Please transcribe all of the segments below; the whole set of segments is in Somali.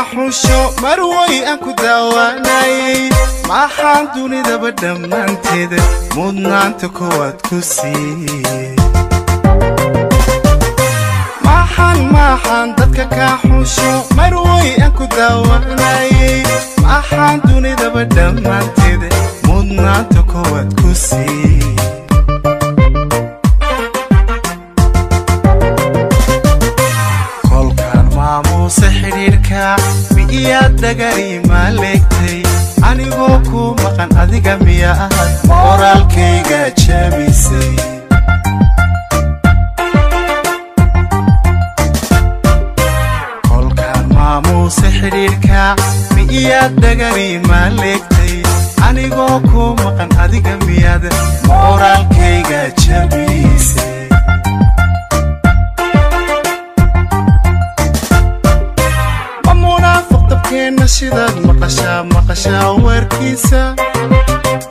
xusho marway aan ku daawanayay maxaan dunidaba dhammaanteeda mudnaanta koowaad ku siiyey maxaan dadka ka xusho marway aan ku daawanayay maxaan dunidaba dhammaanteeda mudnaanta koowaad ku siiyey xiriirka miyaad dhagari maaleegtay anigoo ku maqan adiga miya ahad moraalkayga jabisay kolkaan maamuusa xiriirka miyaad dhagari maaleegtay anigoo ku maqan adiga miyaad moraalkayga jabisay sidaad maqashaa warkiisa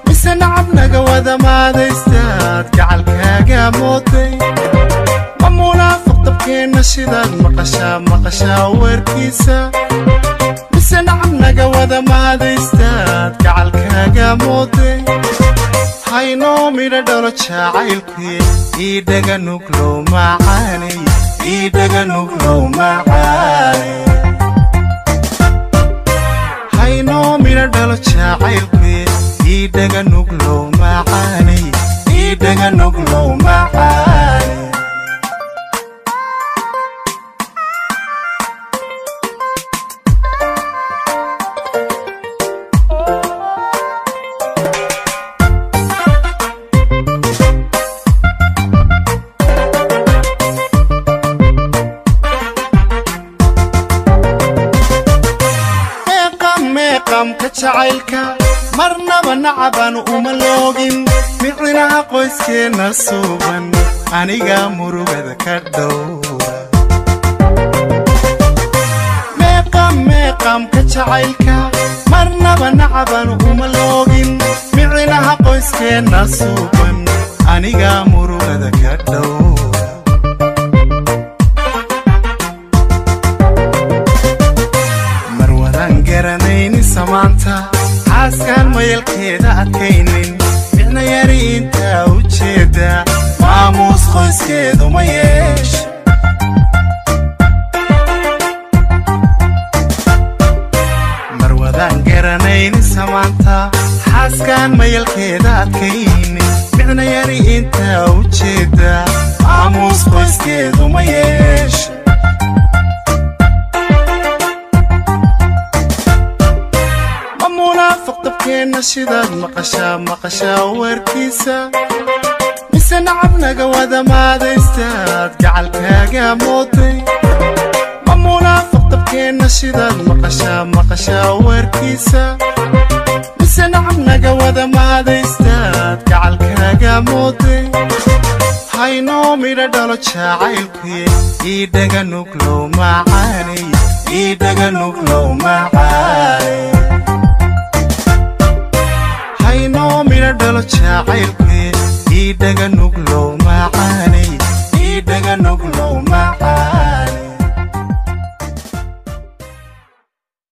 mise nacab naga wada maadaystaad gacalkaaga mooday ma munaafiq dabkeenna sidaad maqashaa warkiisa mise nacab naga wada maadaystaad gacalkaaga mooday haynoo midho dhalo jacaylkuye ii dhaga nuglow macaanay ii dhaga nuglow macaanay haynoo midho dhalo jacaylkuye ii dhaga nuglow macaanay ii dhaga nuglow macaanay meeqamka jacaylka marnaba nacaban uma loogin micinaha qoyskeena suuban aniga murugada ka dhowra meeqamka jacaylka marnaba nacaban uma loogin micinaha qoyskeena suuban aniga murugada ka dhowra garanayni samaanta xaaskaan mayalkeeda adkaynin micna yari intaa u jeeda maamuus qoyskeedu ma yeesha marwadaan garanayni samaanta xaaskaan mayalkeeda adkaynin micna yari intaa u jeeda maamuus qoyskeedu ma yeesha munaafiq dabkeenna sidaad maqashaa warkiisa mise nacab naga wada maadaystaad gacalkaaga mooday ma munaafiq dabkeenna sidaad maqashaa warkiisa mise nacab naga wada maadaystaad gacalkaaga mooday haynoo midho dhalo jacaylkuye ii dhaga nuglow macaanay ii dhaga nuglow macaanay haynoo midho dhalo jacaylkuye ii dhaga nuglow macaanay ii dhaga nuglow macaanay